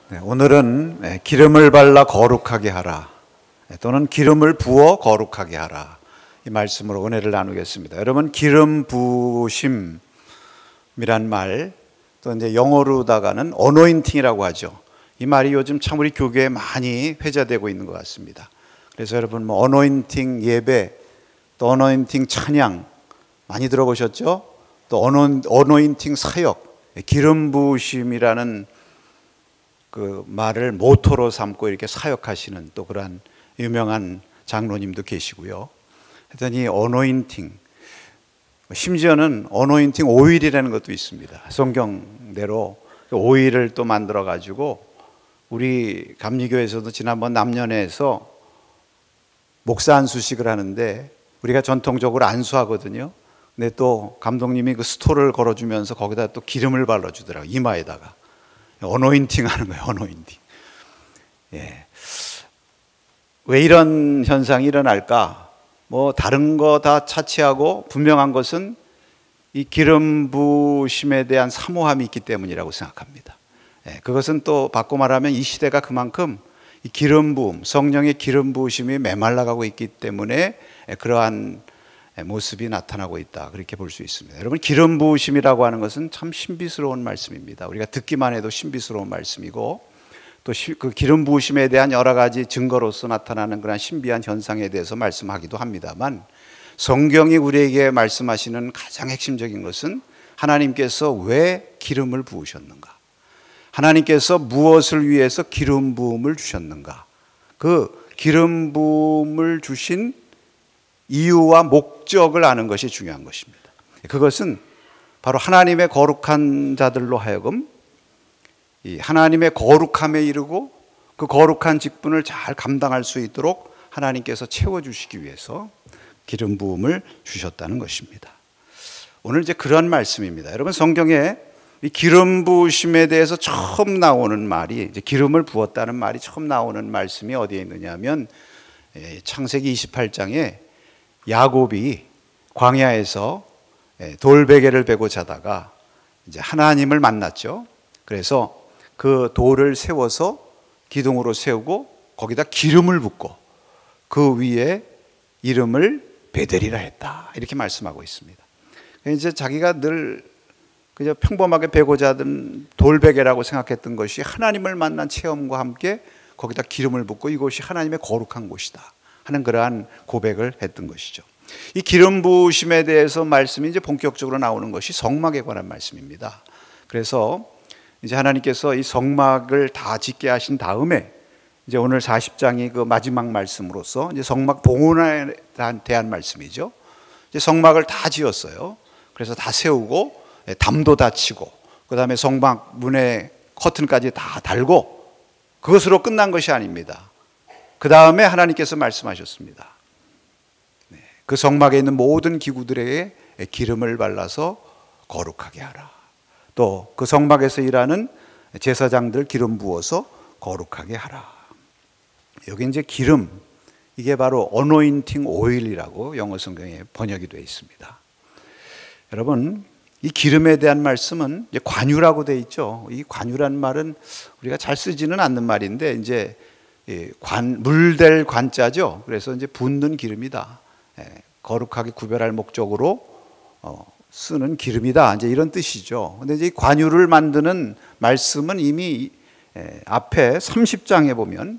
네, 오늘은 기름을 발라 거룩하게 하라 또는 기름을 부어 거룩하게 하라 이 말씀으로 은혜를 나누겠습니다. 여러분, 기름 부으심이란 말, 또 이제 영어로다가는 어노인팅이라고 하죠. 이 말이 요즘 참 우리 교회에 많이 회자되고 있는 것 같습니다. 그래서 여러분 뭐 어노인팅 예배, 또 어노인팅 찬양 많이 들어보셨죠? 또 어노인팅 사역, 기름 부으심이라는 그 말을 모토로 삼고 이렇게 사역하시는 또 그러한 유명한 장로님도 계시고요. 하여튼 이 어노인팅, 심지어는 어노인팅 오일이라는 것도 있습니다. 성경대로 오일을 또 만들어 가지고 우리 감리교에서도 지난번 남년회에서 목사 안수식을 하는데 우리가 전통적으로 안수하거든요. 근데 또 감독님이 그 스토를 걸어주면서 거기다 또 기름을 발라주더라고요. 이마에다가. 어노인팅 하는 거예요. 어노인팅. 예. 왜 이런 현상이 일어날까? 뭐 다른 거 다 차치하고 분명한 것은 이 기름 부으심에 대한 사모함이 있기 때문이라고 생각합니다. 예. 그것은 또 바꿔 말하면 이 시대가 그만큼 이 기름 부음, 성령의 기름 부으심이 메말라가고 있기 때문에 그러한 모습이 나타나고 있다, 그렇게 볼 수 있습니다. 여러분, 기름 부으심이라고 하는 것은 참 신비스러운 말씀입니다. 우리가 듣기만 해도 신비스러운 말씀이고, 또 그 기름 부으심에 대한 여러 가지 증거로서 나타나는 그런 신비한 현상에 대해서 말씀하기도 합니다만, 성경이 우리에게 말씀하시는 가장 핵심적인 것은 하나님께서 왜 기름을 부으셨는가, 하나님께서 무엇을 위해서 기름 부음을 주셨는가, 그 기름 부음을 주신 이유와 목적을 아는 것이 중요한 것입니다. 그것은 바로 하나님의 거룩한 자들로 하여금 이 하나님의 거룩함에 이르고 그 거룩한 직분을 잘 감당할 수 있도록 하나님께서 채워주시기 위해서 기름 부음을 주셨다는 것입니다. 오늘 이제 그런 말씀입니다. 여러분, 성경에 이 기름 부으심에 대해서 처음 나오는 말이, 이제 기름을 부었다는 말이 처음 나오는 말씀이 어디에 있느냐 하면 창세기 28장에 야곱이 광야에서 돌베개를 베고 자다가 이제 하나님을 만났죠. 그래서 그 돌을 세워서 기둥으로 세우고 거기다 기름을 붓고 그 위에 이름을 베델이라 했다, 이렇게 말씀하고 있습니다. 이제 자기가 늘 그냥 평범하게 베고자 하던 돌베개라고 생각했던 것이 하나님을 만난 체험과 함께 거기다 기름을 붓고 이곳이 하나님의 거룩한 곳이다 하는 그러한 고백을 했던 것이죠. 이 기름 부으심에 대해서 말씀이 이제 본격적으로 나오는 것이 성막에 관한 말씀입니다. 그래서 이제 하나님께서 이 성막을 다 짓게 하신 다음에 이제 오늘 40장이 그 마지막 말씀으로서 이제 성막 봉헌에 대한 말씀이죠. 이제 성막을 다 지었어요. 그래서 다 세우고 담도 다 치고 그다음에 성막 문에 커튼까지 다 달고 그것으로 끝난 것이 아닙니다. 그 다음에 하나님께서 말씀하셨습니다. 그 성막에 있는 모든 기구들에게 기름을 발라서 거룩하게 하라. 또 그 성막에서 일하는 제사장들 기름 부어서 거룩하게 하라. 여기 이제 기름, 이게 바로 어노인팅 오일이라고 영어 성경에 번역이 되어 있습니다. 여러분, 이 기름에 대한 말씀은 이제 관유라고 되어 있죠. 이 관유란 말은 우리가 잘 쓰지는 않는 말인데 이제 물될 관자죠. 그래서 이제 붓는 기름이다. 거룩하게 구별할 목적으로 쓰는 기름이다, 이제 이런 뜻이죠. 근데 이제 이 관유를 만드는 말씀은 이미 앞에 30장에 보면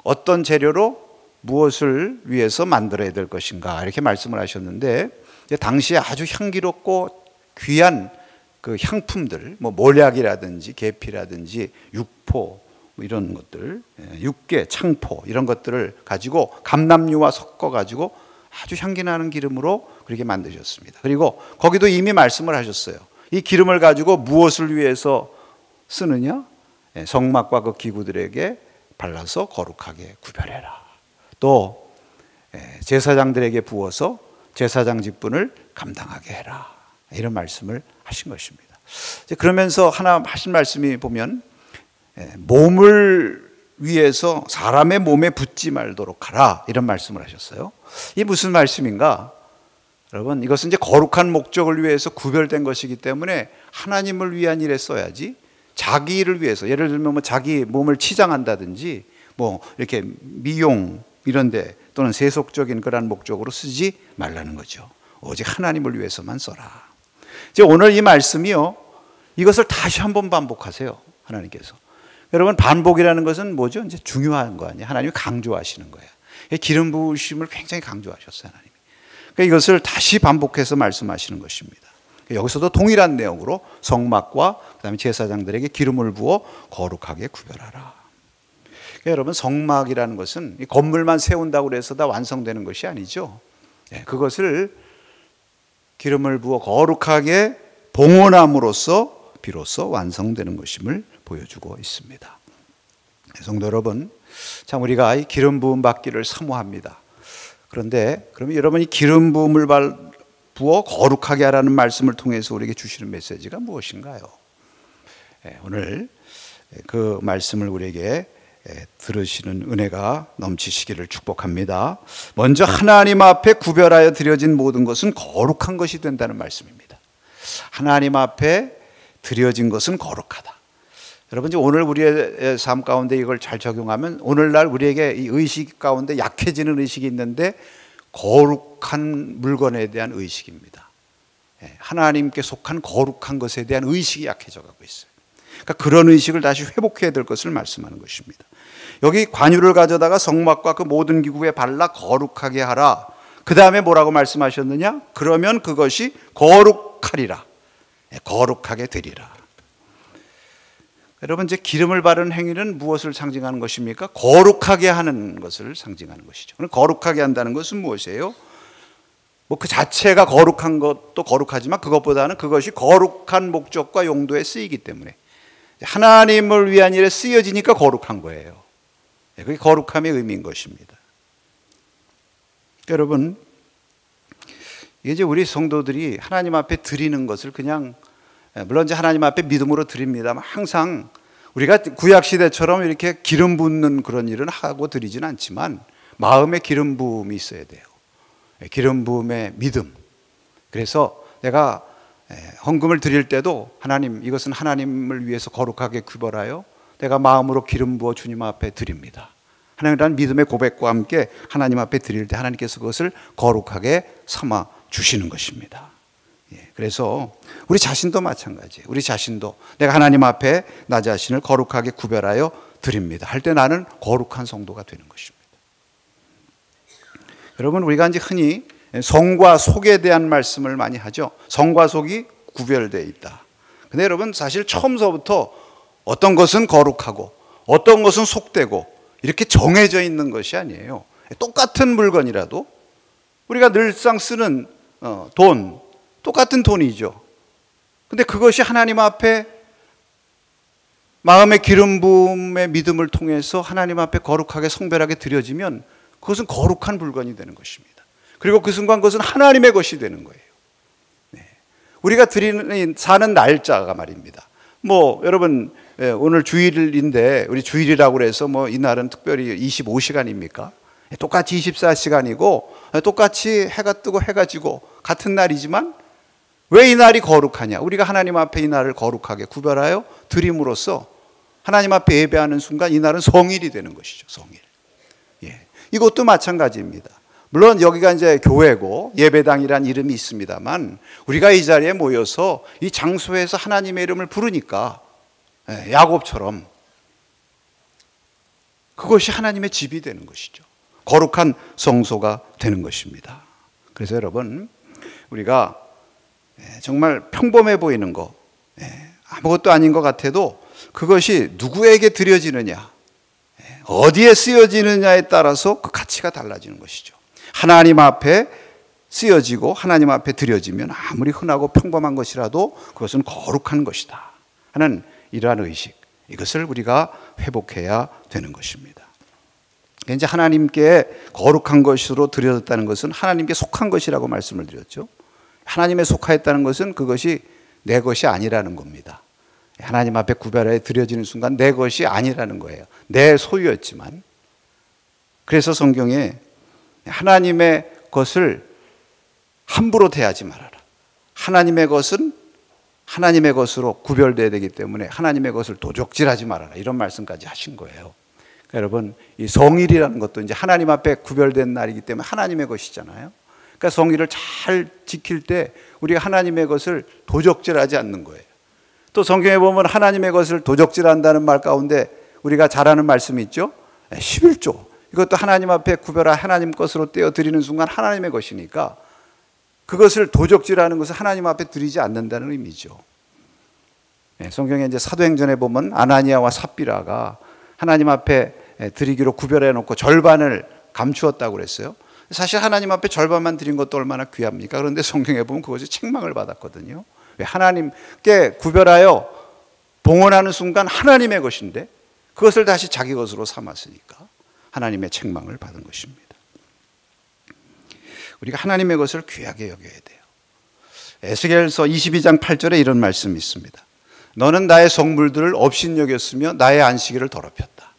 어떤 재료로 무엇을 위해서 만들어야 될 것인가 이렇게 말씀을 하셨는데, 당시에 아주 향기롭고 귀한 그 향품들, 뭐 몰약이라든지 계피라든지 육포 이런 것들, 육개, 창포 이런 것들을 가지고 감람유와 섞어 가지고 아주 향기나는 기름으로 그렇게 만드셨습니다. 그리고 거기도 이미 말씀을 하셨어요. 이 기름을 가지고 무엇을 위해서 쓰느냐? 성막과 그 기구들에게 발라서 거룩하게 구별해라. 또 제사장들에게 부어서 제사장 직분을 감당하게 해라, 이런 말씀을 하신 것입니다. 그러면서 하나 하신 말씀이 보면 몸을 위해서 사람의 몸에 붙지 말도록 하라, 이런 말씀을 하셨어요. 이게 무슨 말씀인가? 여러분, 이것은 이제 거룩한 목적을 위해서 구별된 것이기 때문에 하나님을 위한 일에 써야지 자기를 위해서, 예를 들면 뭐 자기 몸을 치장한다든지 뭐 이렇게 미용 이런데 또는 세속적인 그런 목적으로 쓰지 말라는 거죠. 오직 하나님을 위해서만 써라. 이제 오늘 이 말씀이요, 이것을 다시 한번 반복하세요. 하나님께서. 여러분, 반복이라는 것은 뭐죠? 이제 중요한 거 아니에요. 하나님이 강조하시는 거예요. 기름 부으심을 굉장히 강조하셨어요, 하나님이. 그러니까 이것을 다시 반복해서 말씀하시는 것입니다. 여기서도 동일한 내용으로 성막과 그다음에 제사장들에게 기름을 부어 거룩하게 구별하라. 그러니까 여러분, 성막이라는 것은 이 건물만 세운다고 해서 다 완성되는 것이 아니죠. 그것을 기름을 부어 거룩하게 봉헌함으로써 비로소 완성되는 것임을 보여주고 있습니다. 성도 여러분, 참 우리가 이 기름 부음 받기를 사모합니다. 그런데 그러면 여러분이 기름 부음을 부어 거룩하게 하라는 말씀을 통해서 우리에게 주시는 메시지가 무엇인가요? 오늘 그 말씀을 우리에게 들으시는 은혜가 넘치시기를 축복합니다. 먼저 하나님 앞에 구별하여 드려진 모든 것은 거룩한 것이 된다는 말씀입니다. 하나님 앞에 드려진 것은 거룩하다. 여러분, 오늘 우리의 삶 가운데 이걸 잘 적용하면 오늘날 우리에게 이 의식 가운데 약해지는 의식이 있는데 거룩한 물건에 대한 의식입니다. 하나님께 속한 거룩한 것에 대한 의식이 약해져 가고 있어요. 그러니까 그런 의식을 다시 회복해야 될 것을 말씀하는 것입니다. 여기 관유를 가져다가 성막과 그 모든 기구에 발라 거룩하게 하라. 그 다음에 뭐라고 말씀하셨느냐? 그러면 그것이 거룩하리라. 거룩하게 되리라. 여러분, 이제 기름을 바르는 행위는 무엇을 상징하는 것입니까? 거룩하게 하는 것을 상징하는 것이죠. 그럼 거룩하게 한다는 것은 무엇이에요? 뭐 그 자체가 거룩한 것도 거룩하지만 그것보다는 그것이 거룩한 목적과 용도에 쓰이기 때문에 하나님을 위한 일에 쓰여지니까 거룩한 거예요. 그게 거룩함의 의미인 것입니다. 여러분, 이제 우리 성도들이 하나님 앞에 드리는 것을 그냥, 물론 이제 하나님 앞에 믿음으로 드립니다만 항상 우리가 구약 시대처럼 이렇게 기름 붓는 그런 일은 하고 드리지는 않지만 마음에 기름 부음이 있어야 돼요. 기름 부음의 믿음. 그래서 내가 헌금을 드릴 때도 하나님, 이것은 하나님을 위해서 거룩하게 구별하여 내가 마음으로 기름 부어 주님 앞에 드립니다. 하나님이라는 믿음의 고백과 함께 하나님 앞에 드릴 때 하나님께서 그것을 거룩하게 삼아 주시는 것입니다. 그래서 우리 자신도 마찬가지예요. 우리 자신도 내가 하나님 앞에 나 자신을 거룩하게 구별하여 드립니다 할 때 나는 거룩한 성도가 되는 것입니다. 여러분, 우리가 이제 흔히 성과 속에 대한 말씀을 많이 하죠. 성과 속이 구별되어 있다. 근데 여러분, 사실 처음서부터 어떤 것은 거룩하고 어떤 것은 속되고 이렇게 정해져 있는 것이 아니에요. 똑같은 물건이라도 우리가 늘상 쓰는 돈, 똑같은 돈이죠. 근데 그것이 하나님 앞에 마음의 기름 부음의 믿음을 통해서 하나님 앞에 거룩하게 성별하게 드려지면 그것은 거룩한 물건이 되는 것입니다. 그리고 그 순간 그것은 하나님의 것이 되는 거예요. 우리가 드리는 사는 날짜가 말입니다. 뭐 여러분, 오늘 주일인데 우리 주일이라고 해서 뭐 이날은 특별히 25시간입니까? 똑같이 24시간이고 똑같이 해가 뜨고 해가 지고 같은 날이지만 왜 이 날이 거룩하냐? 우리가 하나님 앞에 이 날을 거룩하게 구별하여 드림으로써 하나님 앞에 예배하는 순간 이 날은 성일이 되는 것이죠. 성일. 이것도 마찬가지입니다. 물론 여기가 이제 교회고 예배당이란 이름이 있습니다만 우리가 이 자리에 모여서 이 장소에서 하나님의 이름을 부르니까 야곱처럼 그것이 하나님의 집이 되는 것이죠. 거룩한 성소가 되는 것입니다. 그래서 여러분, 우리가 정말 평범해 보이는 거, 아무것도 아닌 것 같아도 그것이 누구에게 드려지느냐, 어디에 쓰여지느냐에 따라서 그 가치가 달라지는 것이죠. 하나님 앞에 쓰여지고 하나님 앞에 드려지면 아무리 흔하고 평범한 것이라도 그것은 거룩한 것이다 하는 이러한 의식, 이것을 우리가 회복해야 되는 것입니다. 이제 하나님께 거룩한 것으로 드려졌다는 것은 하나님께 속한 것이라고 말씀을 드렸죠. 하나님에 속하였다는 것은 그것이 내 것이 아니라는 겁니다. 하나님 앞에 구별하여 드려지는 순간 내 것이 아니라는 거예요. 내 소유였지만. 그래서 성경에 하나님의 것을 함부로 대하지 말아라. 하나님의 것은 하나님의 것으로 구별돼야 되기 때문에 하나님의 것을 도적질하지 말아라, 이런 말씀까지 하신 거예요. 그러니까 여러분, 이 성일이라는 것도 이제 하나님 앞에 구별된 날이기 때문에 하나님의 것이잖아요. 그러니까 성일을 잘 지킬 때 우리가 하나님의 것을 도적질하지 않는 거예요. 또 성경에 보면 하나님의 것을 도적질한다는 말 가운데 우리가 잘 아는 말씀이 있죠. 11조. 이것도 하나님 앞에 구별하 하나님 것으로 떼어 드리는 순간 하나님의 것이니까 그것을 도적질하는 것을 하나님 앞에 드리지 않는다는 의미죠. 성경에 이제 사도행전에 보면 아나니아와 삽비라가 하나님 앞에 드리기로 구별해 놓고 절반을 감추었다고 그랬어요. 사실 하나님 앞에 절반만 드린 것도 얼마나 귀합니까? 그런데 성경에 보면 그것이 책망을 받았거든요. 왜? 하나님께 구별하여 봉헌하는 순간 하나님의 것인데 그것을 다시 자기 것으로 삼았으니까 하나님의 책망을 받은 것입니다. 우리가 하나님의 것을 귀하게 여겨야 돼요. 에스겔서 22장 8절에 이런 말씀이 있습니다. 너는 나의 성물들을 업신여겼으며 나의 안식일을 더럽혔다.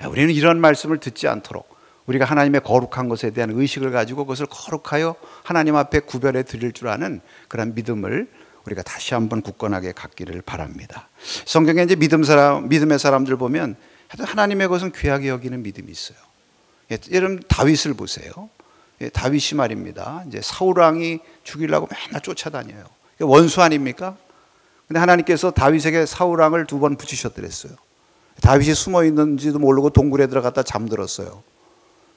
우리는 이런 말씀을 듣지 않도록 우리가 하나님의 거룩한 것에 대한 의식을 가지고 그것을 거룩하여 하나님 앞에 구별해 드릴 줄 아는 그런 믿음을 우리가 다시 한번 굳건하게 갖기를 바랍니다. 성경에 이제 믿음의 사람들 보면 하나님의 것은 귀하게 여기는 믿음이 있어요. 여러분 다윗을 보세요. 다윗이 말입니다. 이제 사울 왕이 죽이려고 맨날 쫓아다녀요. 원수 아닙니까? 근데 하나님께서 다윗에게 사울 왕을 2번 붙이셨더랬어요. 다윗이 숨어 있는지도 모르고 동굴에 들어갔다 잠들었어요.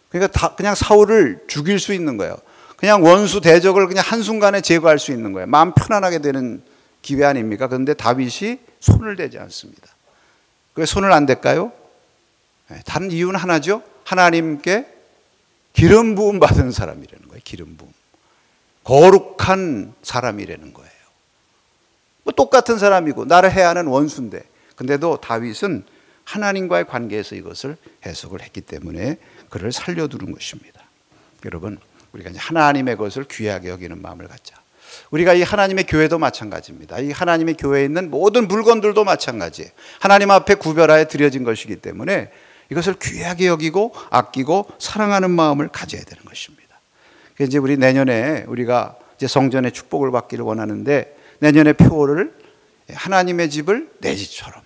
그러니까 그냥 사울을 죽일 수 있는 거예요. 그냥 원수 대적을 그냥 한순간에 제거할 수 있는 거예요. 마음 편안하게 되는 기회 아닙니까? 그런데 다윗이 손을 대지 않습니다. 왜 손을 안 댈까요? 다른 이유는 하나죠. 하나님께 기름 부음 받은 사람이라는 거예요. 기름 부음. 거룩한 사람이라는 거예요. 뭐 똑같은 사람이고 나를 해하는 원수인데, 근데도 다윗은 하나님과의 관계에서 이것을 해석을 했기 때문에 그를 살려두는 것입니다. 여러분, 우리가 이제 하나님의 것을 귀하게 여기는 마음을 갖자. 우리가 이 하나님의 교회도 마찬가지입니다. 이 하나님의 교회에 있는 모든 물건들도 마찬가지예요. 하나님 앞에 구별하여 드려진 것이기 때문에 이것을 귀하게 여기고 아끼고 사랑하는 마음을 가져야 되는 것입니다. 이제 우리 내년에 우리가 이제 성전의 축복을 받기를 원하는데 내년의 표를 하나님의 집을 내 집처럼,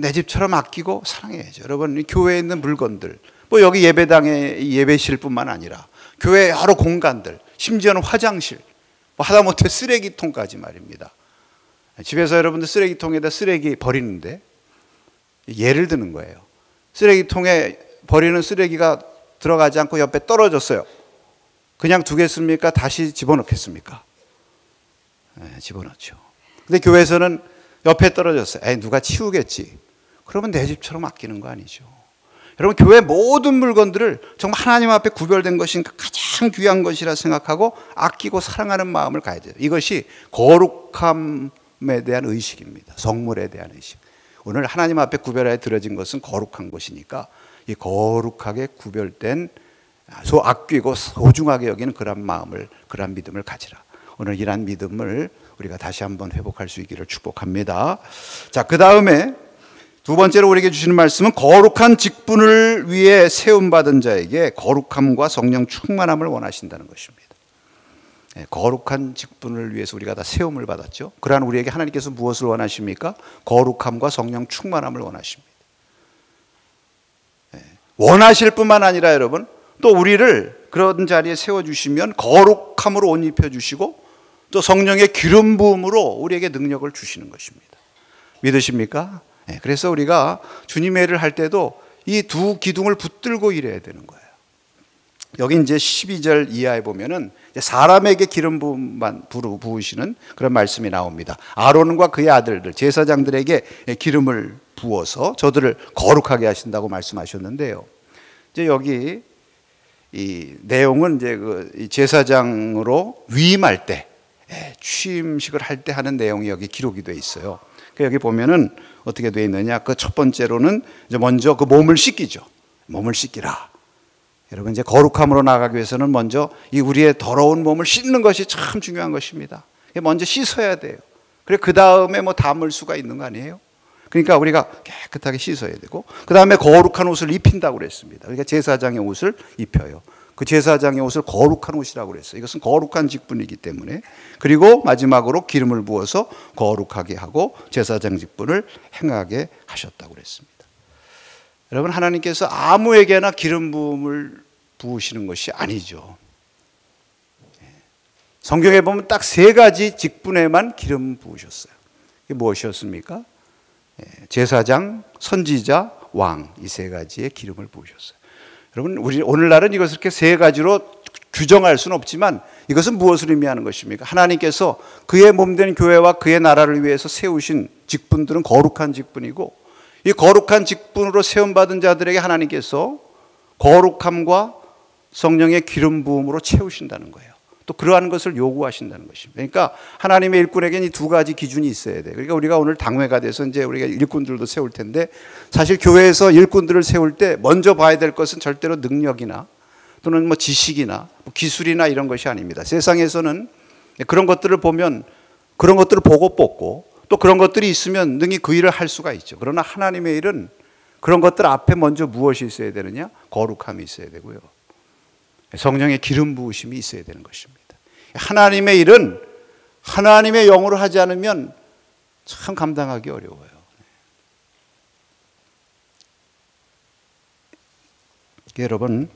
내 집처럼 아끼고 사랑해야죠. 여러분, 이 교회에 있는 물건들, 뭐 여기 예배당의 예배실뿐만 아니라 교회 여러 공간들, 심지어는 화장실, 뭐 하다못해 쓰레기통까지 말입니다. 집에서 여러분들 쓰레기통에다 쓰레기 버리는데 예를 드는 거예요. 쓰레기통에 버리는 쓰레기가 들어가지 않고 옆에 떨어졌어요. 그냥 두겠습니까? 다시 집어넣겠습니까? 집어넣죠. 근데 교회에서는 옆에 떨어졌어요. 누가 치우겠지. 그러면 내 집처럼 아끼는 거 아니죠. 여러분, 교회 모든 물건들을 정말 하나님 앞에 구별된 것이니까 가장 귀한 것이라 생각하고 아끼고 사랑하는 마음을 가야 돼요. 이것이 거룩함에 대한 의식입니다. 성물에 대한 의식. 오늘 하나님 앞에 구별하여 드려진 것은 거룩한 것이니까 이 거룩하게 구별된 아끼고 소중하게 여기는 그런 마음을, 그런 믿음을 가지라. 오늘 이러한 믿음을 우리가 다시 한번 회복할 수 있기를 축복합니다. 자, 그 다음에 두 번째로 우리에게 주시는 말씀은 거룩한 직분을 위해 세움받은 자에게 거룩함과 성령 충만함을 원하신다는 것입니다. 거룩한 직분을 위해서 우리가 다 세움을 받았죠. 그러한 우리에게 하나님께서 무엇을 원하십니까? 거룩함과 성령 충만함을 원하십니다. 원하실 뿐만 아니라 여러분, 또 우리를 그런 자리에 세워주시면 거룩함으로 옷 입혀주시고 또 성령의 기름 부음으로 우리에게 능력을 주시는 것입니다. 믿으십니까? 그래서 우리가 주님의 일을 할 때도 이 두 기둥을 붙들고 일해야 되는 거예요. 여기 이제 12절 이하에 보면은 사람에게 기름 부음만 부으시는 그런 말씀이 나옵니다. 아론과 그의 아들들, 제사장들에게 기름을 부어서 저들을 거룩하게 하신다고 말씀하셨는데요. 이제 여기 이 내용은 이제 그 제사장으로 위임할 때, 취임식을 할 때 하는 내용이 여기 기록이 되어 있어요. 여기 보면은 어떻게 되어 있느냐? 그 첫 번째로는 이제 먼저 그 몸을 씻기죠. 몸을 씻기라. 여러분, 이제 거룩함으로 나가기 위해서는 먼저 이 우리의 더러운 몸을 씻는 것이 참 중요한 것입니다. 먼저 씻어야 돼요. 그래, 그 다음에 뭐 담을 수가 있는 거 아니에요? 그러니까 우리가 깨끗하게 씻어야 되고, 그 다음에 거룩한 옷을 입힌다고 그랬습니다. 그러니까 제사장의 옷을 입혀요. 그 제사장의 옷을 거룩한 옷이라고 그랬어요. 이것은 거룩한 직분이기 때문에. 그리고 마지막으로 기름을 부어서 거룩하게 하고 제사장 직분을 행하게 하셨다고 그랬습니다. 여러분, 하나님께서 아무에게나 기름 부음을 부으시는 것이 아니죠. 성경에 보면 딱 3가지 직분에만 기름 부으셨어요. 이게 무엇이었습니까? 제사장, 선지자, 왕, 이 3가지의 기름을 부으셨어요. 여러분, 우리 오늘날은 이것을 이렇게 3가지로 규정할 수는 없지만 이것은 무엇을 의미하는 것입니까? 하나님께서 그의 몸된 교회와 그의 나라를 위해서 세우신 직분들은 거룩한 직분이고, 이 거룩한 직분으로 세움받은 자들에게 하나님께서 거룩함과 성령의 기름 부음으로 채우신다는 거예요. 또 그러한 것을 요구하신다는 것입니다. 그러니까 하나님의 일꾼에게는 이 2가지 기준이 있어야 돼요. 그러니까 우리가 오늘 당회가 돼서 이제 우리가 일꾼들도 세울 텐데, 사실 교회에서 일꾼들을 세울 때 먼저 봐야 될 것은 절대로 능력이나 또는 뭐 지식이나 뭐 기술이나 이런 것이 아닙니다. 세상에서는 그런 것들을 보면 그런 것들을 보고 뽑고, 또 그런 것들이 있으면 능히 그 일을 할 수가 있죠. 그러나 하나님의 일은 그런 것들 앞에 먼저 무엇이 있어야 되느냐? 거룩함이 있어야 되고요, 성령의 기름 부으심이 있어야 되는 것입니다. 하나님의 일은 하나님의 영으로 하지 않으면 참 감당하기 어려워요. 여러분,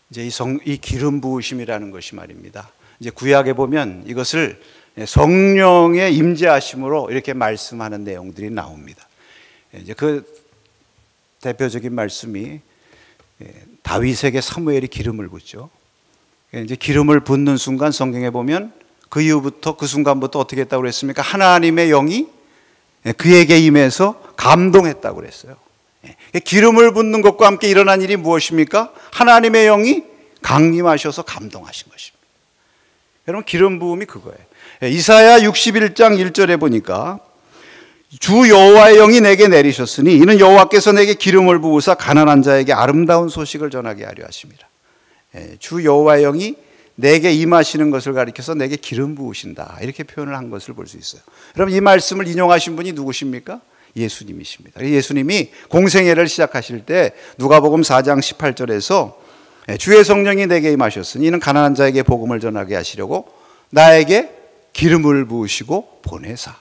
이제 이 기름 부으심이라는 것이 말입니다. 이제 구약에 보면 이것을 성령의 임재하심으로 이렇게 말씀하는 내용들이 나옵니다. 이제 그 대표적인 말씀이 다윗에게 사무엘이 기름을 붓죠. 이제 기름을 붓는 순간 성경에 보면 그 이후부터, 그 순간부터 어떻게 했다고 그랬습니까? 하나님의 영이 그에게 임해서 감동했다고 그랬어요. 기름을 붓는 것과 함께 일어난 일이 무엇입니까? 하나님의 영이 강림하셔서 감동하신 것입니다. 여러분, 기름 부음이 그거예요. 이사야 61장 1절에 보니까 주 여호와의 영이 내게 내리셨으니 이는 여호와께서 내게 기름을 부으사 가난한 자에게 아름다운 소식을 전하게 하려 하심이라. 주 여호와의 영이 내게 임하시는 것을 가리켜서 내게 기름 부으신다, 이렇게 표현을 한 것을 볼 수 있어요. 여러분, 이 말씀을 인용하신 분이 누구십니까? 예수님이십니다. 예수님이 공생애를 시작하실 때 누가복음 4장 18절에서 주의 성령이 내게 임하셨으니 이는 가난한 자에게 복음을 전하게 하시려고 나에게 기름을 부으시고 보내사.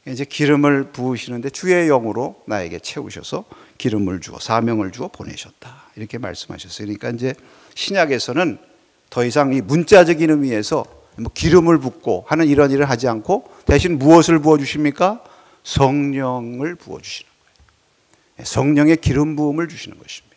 이제 기름을 부으시는데 주의 영으로 나에게 채우셔서 기름을 주어 사명을 주어 보내셨다, 이렇게 말씀하셨어요. 그러니까 이제 신약에서는 더 이상 이 문자적인 의미에서 뭐 기름을 붓고 하는 이런 일을 하지 않고 대신 무엇을 부어주십니까? 성령을 부어주시는 거예요. 성령의 기름 부음을 주시는 것입니다.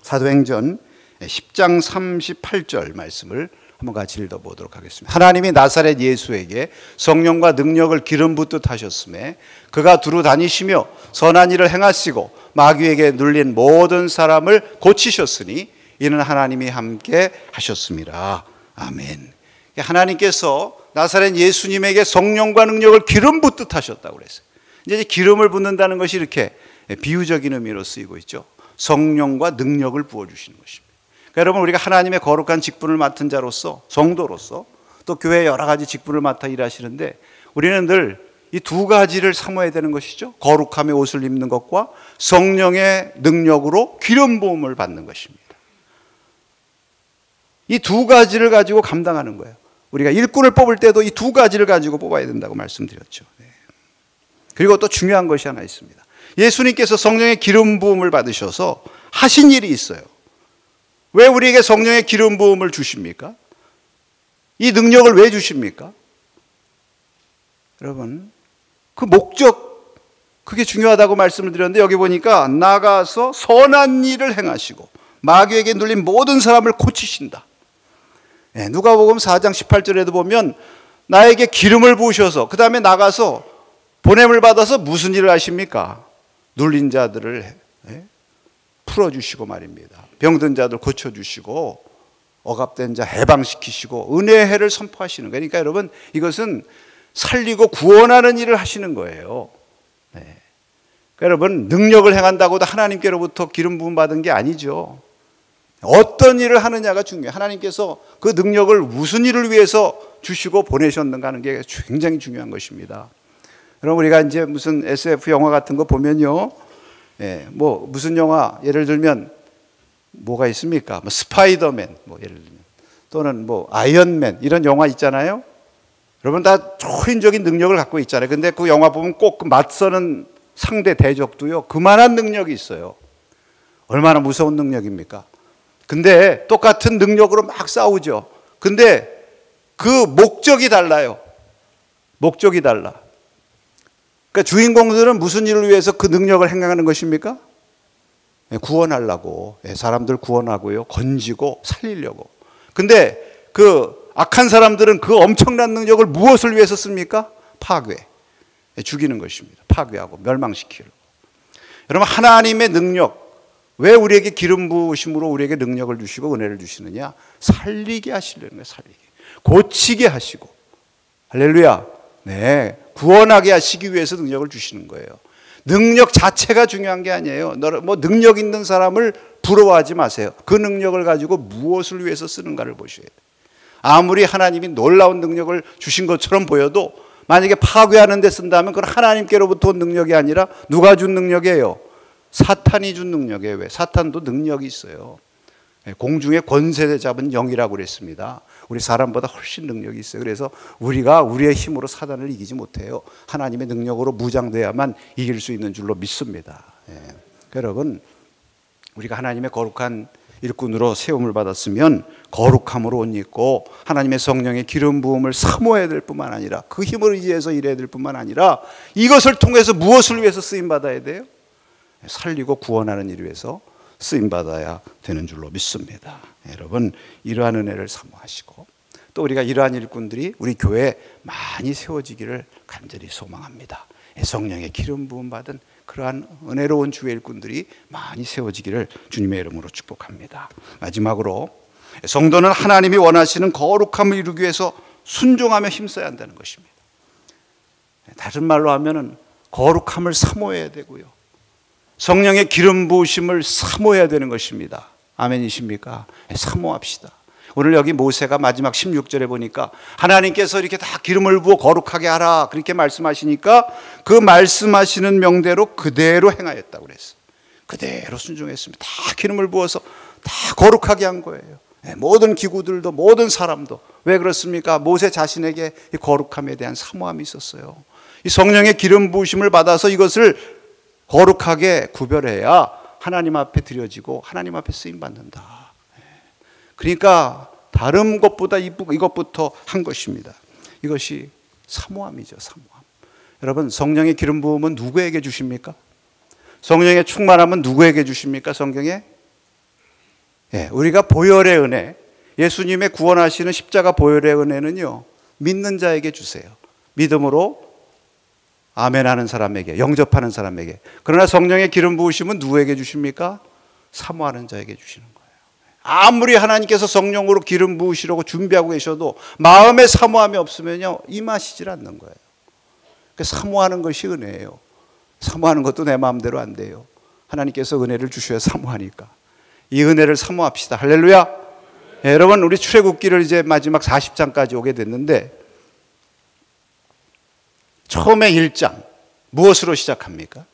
사도행전 10장 38절 말씀을 한번 같이 읽어보도록 하겠습니다. 하나님이 나사렛 예수에게 성령과 능력을 기름 붓듯 하셨음에 그가 두루 다니시며 선한 일을 행하시고 마귀에게 눌린 모든 사람을 고치셨으니 이는 하나님이 함께 하셨습니다. 아멘. 하나님께서 나사렛 예수님에게 성령과 능력을 기름 붓듯 하셨다고 그랬어요. 이제 기름을 붓는다는 것이 이렇게 비유적인 의미로 쓰이고 있죠. 성령과 능력을 부어주시는 것입니다. 그러니까 여러분, 우리가 하나님의 거룩한 직분을 맡은 자로서, 성도로서 또 교회의 여러 가지 직분을 맡아 일하시는데 우리는 늘 이 2가지를 사모해야 되는 것이죠. 거룩함의 옷을 입는 것과 성령의 능력으로 기름 부음을 받는 것입니다. 이 2가지를 가지고 감당하는 거예요. 우리가 일꾼을 뽑을 때도 이 2가지를 가지고 뽑아야 된다고 말씀드렸죠. 그리고 또 중요한 것이 하나 있습니다. 예수님께서 성령의 기름 부음을 받으셔서 하신 일이 있어요. 왜 우리에게 성령의 기름 부음을 주십니까? 이 능력을 왜 주십니까? 여러분, 그 목적, 그게 중요하다고 말씀을 드렸는데 여기 보니까 나가서 선한 일을 행하시고 마귀에게 눌린 모든 사람을 고치신다. 누가복음 4장 18절에도 보면 나에게 기름을 부으셔서 그 다음에 나가서 보냄을 받아서 무슨 일을 하십니까? 눌린 자들을 풀어주시고 말입니다. 병든 자들 고쳐주시고 억압된 자 해방시키시고 은혜의 해를 선포하시는 거예요. 그러니까 여러분, 이것은 살리고 구원하는 일을 하시는 거예요. 그러니까 여러분, 능력을 행한다고도 하나님께로부터 기름 부음 받은 게 아니죠. 어떤 일을 하느냐가 중요해요. 하나님께서 그 능력을 무슨 일을 위해서 주시고 보내셨는가 하는 게 굉장히 중요한 것입니다. 여러분, 우리가 이제 무슨 SF 영화 같은 거 보면요, 예, 뭐 무슨 영화 예를 들면 뭐가 있습니까? 뭐 스파이더맨 뭐 예를 들면 또는 뭐 아이언맨 이런 영화 있잖아요. 여러분 다 초인적인 능력을 갖고 있잖아요. 근데 그 영화 보면 꼭 그 맞서는 상대 대적도요 그만한 능력이 있어요. 얼마나 무서운 능력입니까? 근데 똑같은 능력으로 막 싸우죠. 근데 그 목적이 달라요. 목적이 달라. 그러니까 주인공들은 무슨 일을 위해서 그 능력을 행하는 것입니까? 구원하려고. 사람들 구원하고요. 건지고 살리려고. 근데 그 악한 사람들은 그 엄청난 능력을 무엇을 위해서 씁니까? 파괴. 죽이는 것입니다. 파괴하고 멸망시키려고. 여러분 하나님의 능력. 왜 우리에게 기름 부으심으로 우리에게 능력을 주시고 은혜를 주시느냐? 살리게 하시려는 거예요. 살리게. 고치게 하시고. 할렐루야. 네. 구원하게 하시기 위해서 능력을 주시는 거예요. 능력 자체가 중요한 게 아니에요. 뭐 능력 있는 사람을 부러워하지 마세요. 그 능력을 가지고 무엇을 위해서 쓰는가를 보셔야 돼요. 아무리 하나님이 놀라운 능력을 주신 것처럼 보여도 만약에 파괴하는 데 쓴다면 그건 하나님께로부터 온 능력이 아니라 누가 준 능력이에요? 사탄이 준 능력이에요. 왜? 사탄도 능력이 있어요. 공중의 권세 잡은 영이라고 그랬습니다. 우리 사람보다 훨씬 능력이 있어요. 그래서 우리가 우리의 힘으로 사단을 이기지 못해요. 하나님의 능력으로 무장돼야만 이길 수 있는 줄로 믿습니다. 여러분 우리가 하나님의 거룩한 일꾼으로 세움을 받았으면 거룩함으로 옷 입고 하나님의 성령의 기름 부음을 사모해야 될 뿐만 아니라 그 힘을 의지해서 일해야 될 뿐만 아니라 이것을 통해서 무엇을 위해서 쓰임받아야 돼요? 살리고 구원하는 일을 위해서 쓰임받아야 되는 줄로 믿습니다. 여러분 이러한 은혜를 사모하시고 또 우리가 이러한 일꾼들이 우리 교회에 많이 세워지기를 간절히 소망합니다. 성령의 기름 부음 받은 그러한 은혜로운 주의 일꾼들이 많이 세워지기를 주님의 이름으로 축복합니다. 마지막으로 성도는 하나님이 원하시는 거룩함을 이루기 위해서 순종하며 힘써야 한다는 것입니다. 다른 말로 하면은 거룩함을 사모해야 되고요. 성령의 기름 부으심을 사모해야 되는 것입니다. 아멘이십니까? 사모합시다. 오늘 여기 모세가 마지막 16절에 보니까 하나님께서 이렇게 다 기름을 부어 거룩하게 하라 그렇게 말씀하시니까 그 말씀하시는 명대로 그대로 행하였다고 그랬어요. 그대로 순종했습니다. 다 기름을 부어서 다 거룩하게 한 거예요. 모든 기구들도 모든 사람도. 왜 그렇습니까? 모세 자신에게 이 거룩함에 대한 사모함이 있었어요. 이 성령의 기름 부으심을 받아서 이것을 거룩하게 구별해야 하나님 앞에 드려지고 하나님 앞에 쓰임받는다. 그러니까 다른 것보다 이것부터 한 것입니다. 이것이 사모함이죠. 사모함. 여러분 성령의 기름 부음은 누구에게 주십니까? 성령의 충만함은 누구에게 주십니까? 성경에? 우리가 보혈의 은혜, 예수님의 구원하시는 십자가 보혈의 은혜는요 믿는 자에게 주세요. 믿음으로 아멘하는 사람에게, 영접하는 사람에게. 그러나 성령의 기름 부으심은 누구에게 주십니까? 사모하는 자에게 주시는 거예요. 아무리 하나님께서 성령으로 기름 부으시려고 준비하고 계셔도 마음에 사모함이 없으면요 임하시질 않는 거예요. 그러니까 사모하는 것이 은혜예요. 사모하는 것도 내 마음대로 안 돼요. 하나님께서 은혜를 주셔야 사모하니까. 이 은혜를 사모합시다. 할렐루야. 여러분 우리 출애굽기를 이제 마지막 40장까지 오게 됐는데 처음에 1장 무엇으로 시작합니까?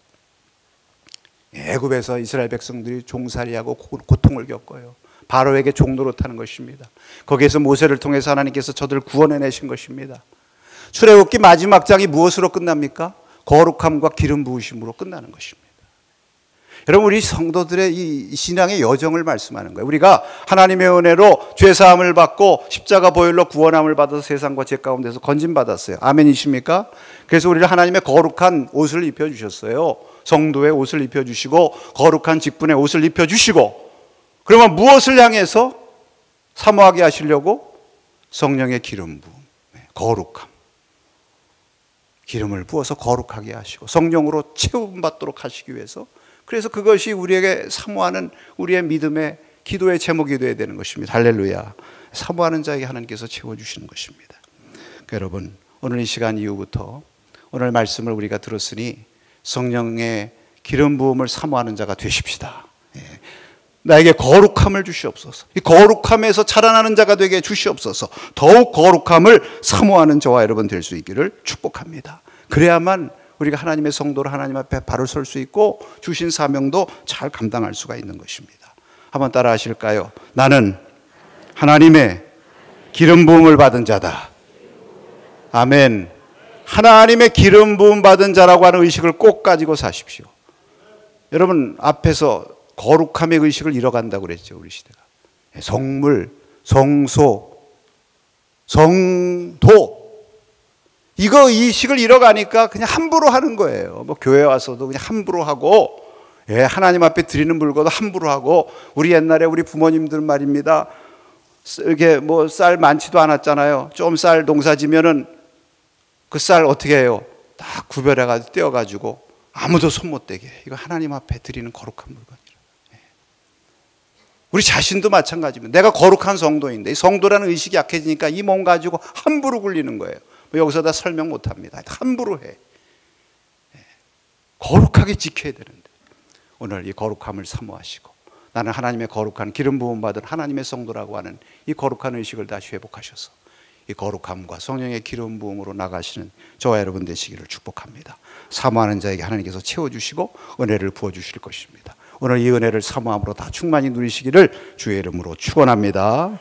애굽에서 이스라엘 백성들이 종살이하고 고통을 겪어요. 바로에게 종노릇하는 것입니다. 거기에서 모세를 통해서 하나님께서 저들을 구원해내신 것입니다. 출애굽기 마지막 장이 무엇으로 끝납니까? 거룩함과 기름 부으심으로 끝나는 것입니다. 여러분 우리 성도들의 이 신앙의 여정을 말씀하는 거예요. 우리가 하나님의 은혜로 죄사함을 받고 십자가 보혈로 구원함을 받아서 세상과 죄 가운데서 건진받았어요. 아멘이십니까? 그래서 우리를 하나님의 거룩한 옷을 입혀주셨어요. 성도의 옷을 입혀주시고 거룩한 직분의 옷을 입혀주시고 그러면 무엇을 향해서 사모하게 하시려고? 성령의 기름 부음, 거룩함. 기름을 부어서 거룩하게 하시고 성령으로 채움받도록 하시기 위해서 그래서 그것이 우리에게 사모하는 우리의 믿음의 기도의 제목이 되어야 되는 것입니다. 할렐루야. 사모하는 자에게 하나님께서 채워주시는 것입니다. 그러니까 여러분 오늘 이 시간 이후부터 오늘 말씀을 우리가 들었으니 성령의 기름 부음을 사모하는 자가 되십시다. 나에게 거룩함을 주시옵소서. 이 거룩함에서 자라나는 자가 되게 주시옵소서. 더욱 거룩함을 사모하는 저와 여러분 될 수 있기를 축복합니다. 그래야만 우리가 하나님의 성도로 하나님 앞에 바로 설 수 있고 주신 사명도 잘 감당할 수가 있는 것입니다. 한번 따라 하실까요? 나는 하나님의 기름 부음을 받은 자다. 아멘. 하나님의 기름 부음 받은 자라고 하는 의식을 꼭 가지고 사십시오. 여러분 앞에서 거룩함의 의식을 잃어간다고 그랬죠. 우리 시대가. 성물, 성소, 성도 이거 의식을 잃어가니까 그냥 함부로 하는 거예요. 뭐 교회 와서도 그냥 함부로 하고 하나님 앞에 드리는 물건도 함부로 하고 우리 옛날에 우리 부모님들 말입니다. 이렇게 뭐 쌀 많지도 않았잖아요. 좀 쌀 농사 지면은 그 쌀 어떻게 해요? 다 구별해가지고 떼어가지고 아무도 손 못 대게. 이거 하나님 앞에 드리는 거룩한 물건이라. 우리 자신도 마찬가지입니다. 내가 거룩한 성도인데 이 성도라는 의식이 약해지니까 이 몸 가지고 함부로 굴리는 거예요. 뭐 여기서 다 설명 못합니다. 함부로 해. 거룩하게 지켜야 되는데 오늘 이 거룩함을 사모하시고 나는 하나님의 거룩한 기름 부음 받은 하나님의 성도라고 하는 이 거룩한 의식을 다시 회복하셔서 이 거룩함과 성령의 기름 부음으로 나가시는 저와 여러분 되시기를 축복합니다. 사모하는 자에게 하나님께서 채워주시고 은혜를 부어주실 것입니다. 오늘 이 은혜를 사모함으로 다 충만히 누리시기를 주의 이름으로 축원합니다.